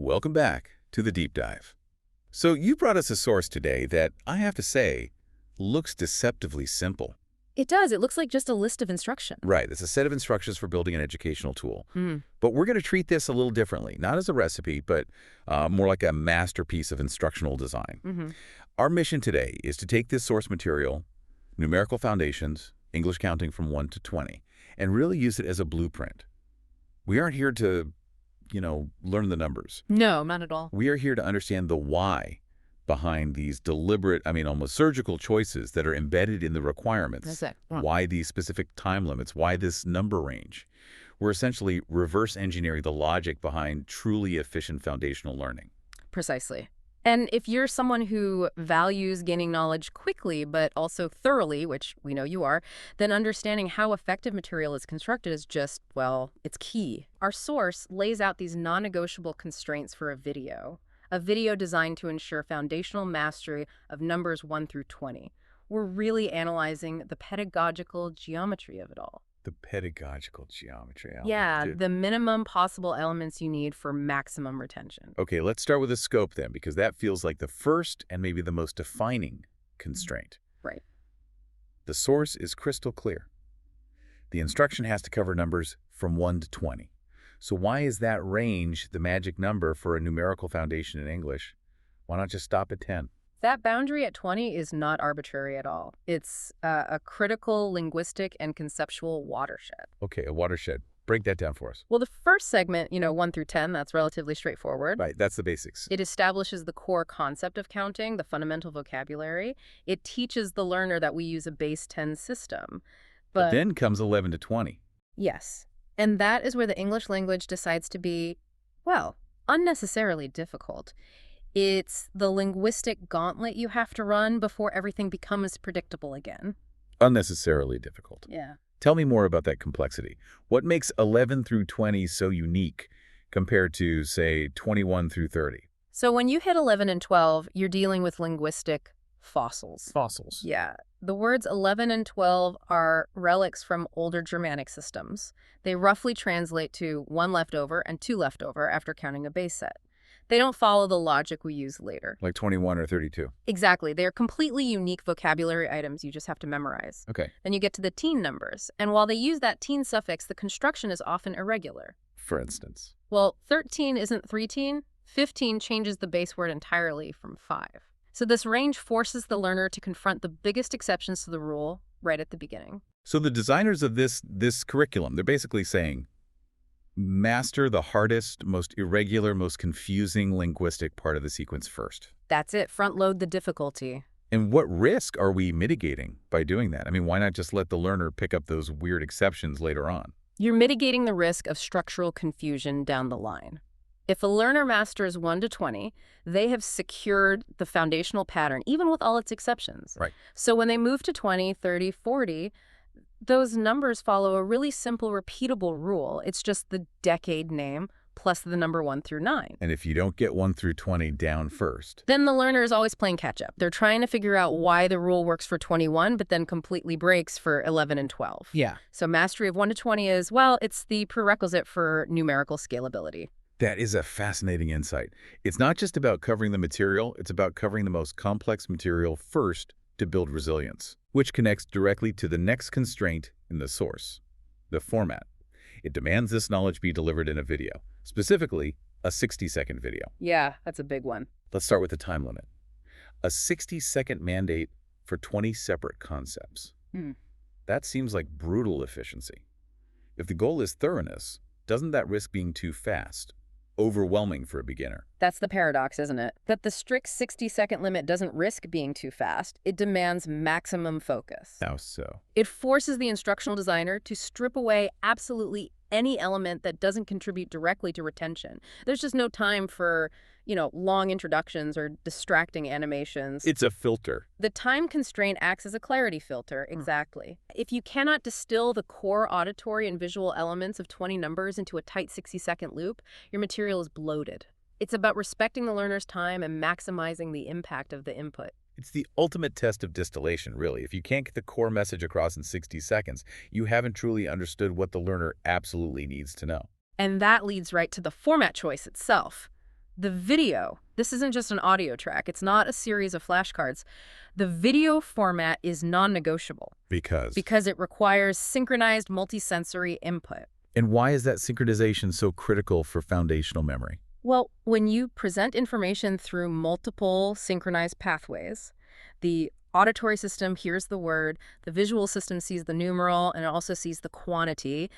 Welcome back to the deep dive. So you brought us a source today that, I have to say, looks deceptively simple. It does. It looks like just a list of instructions. Right, it's a set of instructions for building an educational tool. Hmm. But we're going to treat this a little differently, not as a recipe, but more like a masterpiece of instructional design. Mm-hmm. Our mission today is to take this source material, numerical foundations, English counting from 1 to 20, and really use it as a blueprint. We aren't here to, learn the numbers. No, not at all. We are here to understand the why behind these deliberate, almost surgical choices that are embedded in the requirements. That's it. Why these specific time limits? Why this number range? We're essentially reverse engineering the logic behind truly efficient foundational learning. Precisely. And if you're someone who values gaining knowledge quickly but also thoroughly, which we know you are, then understanding how effective material is constructed is just, well, it's key. Our source lays out these non-negotiable constraints for a video designed to ensure foundational mastery of numbers 1 through 20. We're really analyzing the pedagogical geometry of it all. The pedagogical geometry. Yeah, the minimum possible elements you need for maximum retention. Okay, let's start with the scope then, because that feels like the first and maybe the most defining constraint. Right. The source is crystal clear. The instruction has to cover numbers from 1 to 20. So why is that range the magic number for a numerical foundation in English? Why not just stop at 10? That boundary at 20 is not arbitrary at all. It's a critical linguistic and conceptual watershed. Okay, a watershed. Break that down for us. Well, the first segment, 1 through 10, that's relatively straightforward. Right, that's the basics. It establishes the core concept of counting, the fundamental vocabulary. It teaches the learner that we use a base 10 system. But then comes 11 to 20. Yes. And that is where the English language decides to be, well, unnecessarily difficult. It's the linguistic gauntlet you have to run before everything becomes predictable again. Unnecessarily difficult. Yeah. Tell me more about that complexity. What makes 11 through 20 so unique compared to, say, 21 through 30? So when you hit 11 and 12, you're dealing with linguistic fossils. Fossils. Yeah. The words 11 and 12 are relics from older Germanic systems. They roughly translate to 1 left over and 2 left over after counting a base set. They don't follow the logic we use later. Like 21 or 32. Exactly. They're completely unique vocabulary items you just have to memorize. Okay. Then you get to the teen numbers. And while they use that teen suffix, the construction is often irregular. For instance. Well, 13 isn't 3-teen. 15 changes the base word entirely from 5. So this range forces the learner to confront the biggest exceptions to the rule right at the beginning. So the designers of this curriculum, they're basically saying, master the hardest, most irregular, most confusing linguistic part of the sequence first. That's it. Front load the difficulty. And what risk are we mitigating by doing that? Why not just let the learner pick up those weird exceptions later on? You're mitigating the risk of structural confusion down the line. If a learner masters 1 to 20, they have secured the foundational pattern, even with all its exceptions. Right. So when they move to 20, 30, 40, those numbers follow a really simple, repeatable rule. It's just the decade name plus the number 1 through 9. And if you don't get 1 through 20 down first, then the learner is always playing catch-up. They're trying to figure out why the rule works for 21, but then completely breaks for 11 and 12. Yeah. So mastery of 1 to 20 is, well, it's the prerequisite for numerical scalability. That is a fascinating insight. It's not just about covering the material, it's about covering the most complex material first to build resilience, which connects directly to the next constraint in the source, the format. It demands this knowledge be delivered in a video, specifically a 60-second video. Yeah, that's a big one. Let's start with the time limit. A 60-second mandate for 20 separate concepts. That seems like brutal efficiency. If the goal is thoroughness, doesn't that risk being too fast? Overwhelming for a beginner. That's the paradox, isn't it? That the strict 60-second limit doesn't risk being too fast. It demands maximum focus. How so? It forces the instructional designer to strip away absolutely any element that doesn't contribute directly to retention. There's just no time for, long introductions or distracting animations. It's a filter. The time constraint acts as a clarity filter, exactly. If you cannot distill the core auditory and visual elements of 20 numbers into a tight 60-second loop, your material is bloated. It's about respecting the learner's time and maximizing the impact of the input. It's the ultimate test of distillation, really. If you can't get the core message across in 60 seconds, you haven't truly understood what the learner absolutely needs to know. And that leads right to the format choice itself. The video, this isn't just an audio track. It's not a series of flashcards. The video format is non-negotiable because it requires synchronized multisensory input. And why is that synchronization so critical for foundational memory? Well, when you present information through multiple synchronized pathways, the auditory system hears the word, the visual system sees the numeral, and it also sees the quantity.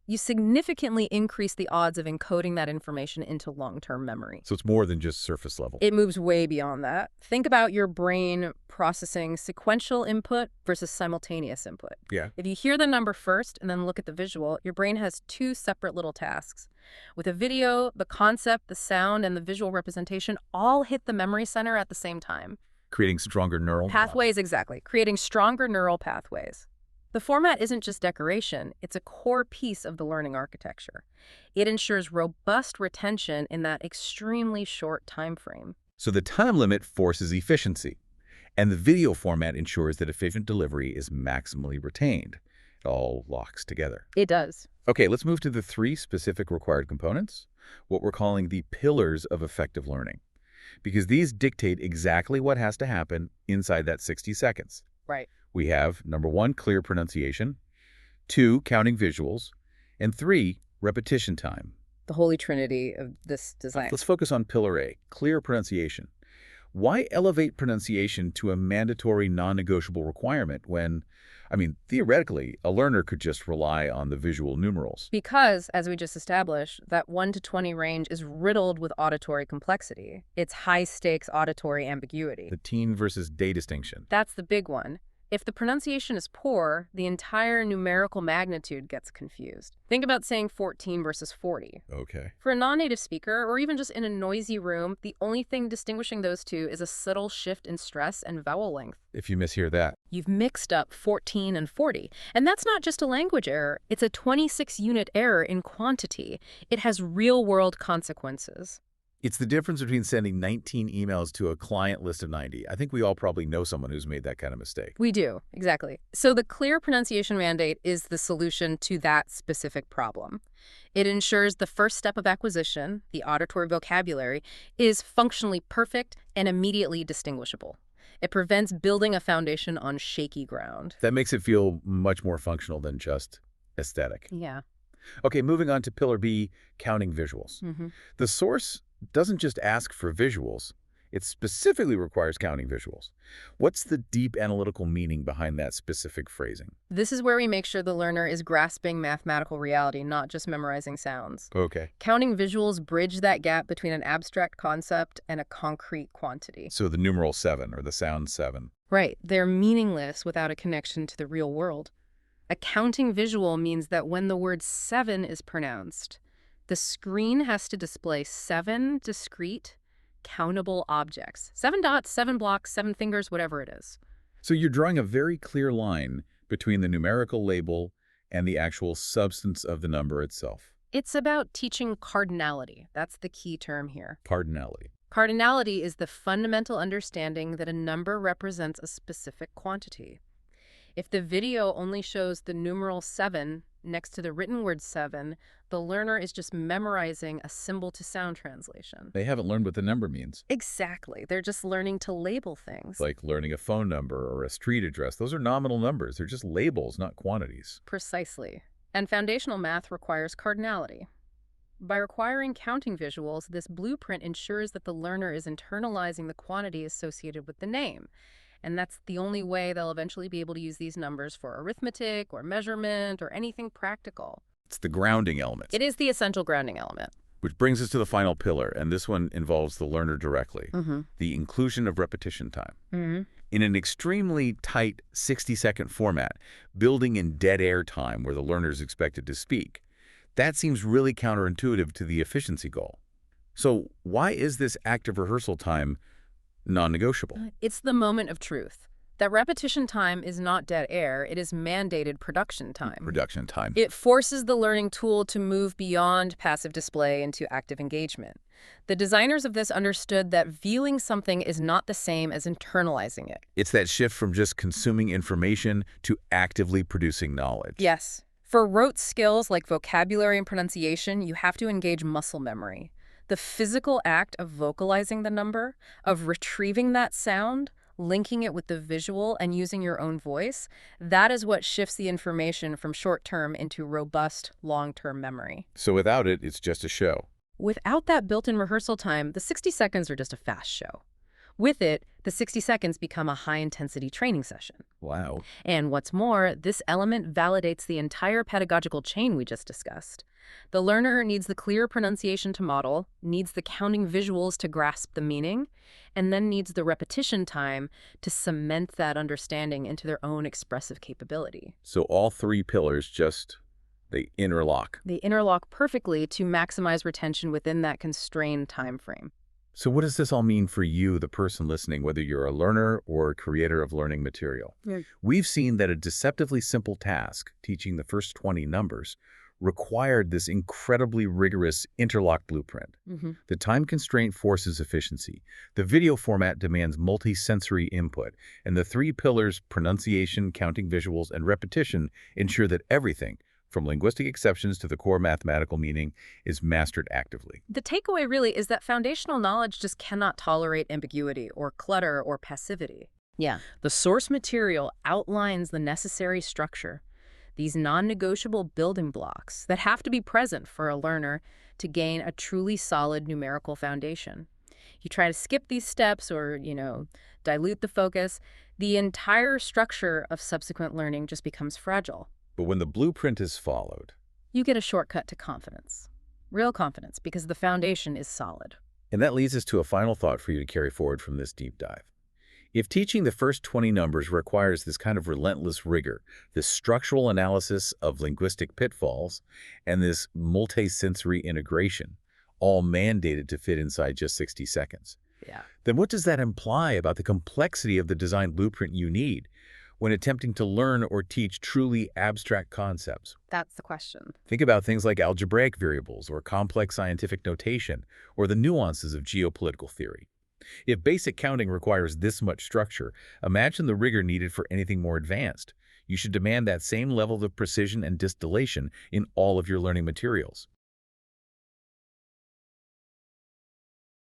You significantly increase the odds of encoding that information into long-term memory. So it's more than just surface level. It moves way beyond that. Think about your brain processing sequential input versus simultaneous input. Yeah. If you hear the number first and then look at the visual, your brain has two separate little tasks. With a video, the concept, the sound, and the visual representation all hit the memory center at the same time. Creating stronger neural pathways, exactly. Creating stronger neural pathways. The format isn't just decoration, it's a core piece of the learning architecture. It ensures robust retention in that extremely short time frame. So the time limit forces efficiency, and the video format ensures that efficient delivery is maximally retained. It all locks together. It does. Okay, let's move to the 3 specific required components, what we're calling the pillars of effective learning, because these dictate exactly what has to happen inside that 60 seconds. Right. We have, number 1, clear pronunciation, 2, counting visuals, and 3, repetition time. The holy trinity of this design. Let's focus on pillar A, clear pronunciation. Why elevate pronunciation to a mandatory non-negotiable requirement when, theoretically, a learner could just rely on the visual numerals? Because, as we just established, that 1 to 20 range is riddled with auditory complexity. It's high-stakes auditory ambiguity. The teen versus day distinction. That's the big one. If the pronunciation is poor, the entire numerical magnitude gets confused. Think about saying 14 versus 40. Okay. For a non-native speaker, or even just in a noisy room, the only thing distinguishing those two is a subtle shift in stress and vowel length. If you mishear that. You've mixed up 14 and 40. And that's not just a language error. It's a 26-unit error in quantity. It has real-world consequences. It's the difference between sending 19 emails to a client list of 90. I think we all probably know someone who's made that kind of mistake. We do, exactly. So the clear pronunciation mandate is the solution to that specific problem. It ensures the first step of acquisition, the auditory vocabulary, is functionally perfect and immediately distinguishable. It prevents building a foundation on shaky ground. That makes it feel much more functional than just aesthetic. Yeah. Okay, moving on to pillar B, counting visuals. The source doesn't just ask for visuals, it specifically requires counting visuals. What's the deep analytical meaning behind that specific phrasing? This is where we make sure the learner is grasping mathematical reality, not just memorizing sounds. Okay. Counting visuals bridge that gap between an abstract concept and a concrete quantity. So the numeral 7 or the sound 7. Right. They're meaningless without a connection to the real world. A counting visual means that when the word 7 is pronounced, the screen has to display 7 discrete, countable objects. 7 dots, 7 blocks, 7 fingers, whatever it is. So you're drawing a very clear line between the numerical label and the actual substance of the number itself. It's about teaching cardinality. That's the key term here. Cardinality. Cardinality is the fundamental understanding that a number represents a specific quantity. If the video only shows the numeral 7 next to the written word 7, the learner is just memorizing a symbol-to-sound translation. They haven't learned what the number means. Exactly. They're just learning to label things. Like learning a phone number or a street address. Those are nominal numbers. They're just labels, not quantities. Precisely. And foundational math requires cardinality. By requiring counting visuals, this blueprint ensures that the learner is internalizing the quantity associated with the name. And that's the only way they'll eventually be able to use these numbers for arithmetic or measurement or anything practical. It's the grounding element. It is the essential grounding element. Which brings us to the final pillar, and this one involves the learner directly. The inclusion of repetition time. In an extremely tight 60-second format, building in dead air time where the learner is expected to speak. That seems really counterintuitive to the efficiency goal. So why is this active rehearsal time non-negotiable? It's the moment of truth. That repetition time is not dead air, it is mandated production time. Production time. It forces the learning tool to move beyond passive display into active engagement. The designers of this understood that viewing something is not the same as internalizing it. It's that shift from just consuming information to actively producing knowledge. Yes. For rote skills like vocabulary and pronunciation, you have to engage muscle memory. The physical act of vocalizing the number, of retrieving that sound, linking it with the visual, and using your own voice, that is what shifts the information from short-term into robust, long-term memory. So without it, it's just a show. Without that built-in rehearsal time, the 60 seconds are just a fast show. With it, the 60 seconds become a high-intensity training session. Wow. And what's more, this element validates the entire pedagogical chain we just discussed. The learner needs the clear pronunciation to model, needs the counting visuals to grasp the meaning, and then needs the repetition time to cement that understanding into their own expressive capability. So all three pillars they interlock. They interlock perfectly to maximize retention within that constrained time frame. So what does this all mean for you, the person listening, whether you're a learner or a creator of learning material? Yeah. We've seen that a deceptively simple task, teaching the first 20 numbers, required this incredibly rigorous interlock blueprint. The time constraint forces efficiency. The video format demands multi-sensory input. And the three pillars, pronunciation, counting visuals, and repetition, ensure that everything, from linguistic exceptions to the core mathematical meaning, is mastered actively. The takeaway really is that foundational knowledge just cannot tolerate ambiguity or clutter or passivity. Yeah. The source material outlines the necessary structure, these non-negotiable building blocks that have to be present for a learner to gain a truly solid numerical foundation. You try to skip these steps or, dilute the focus, the entire structure of subsequent learning just becomes fragile. But when the blueprint is followed, You get a shortcut to confidence. Real confidence, because the foundation is solid. and that leads us to a final thought for you to carry forward from this deep dive. If teaching the first 20 numbers requires this kind of relentless rigor, this structural analysis of linguistic pitfalls, and this multi-sensory integration, all mandated to fit inside just 60 seconds, Yeah. then what does that imply about the complexity of the design blueprint you need when attempting to learn or teach truly abstract concepts? That's the question. Think about things like algebraic variables or complex scientific notation or the nuances of geopolitical theory. If basic counting requires this much structure, imagine the rigor needed for anything more advanced. You should demand that same level of precision and distillation in all of your learning materials.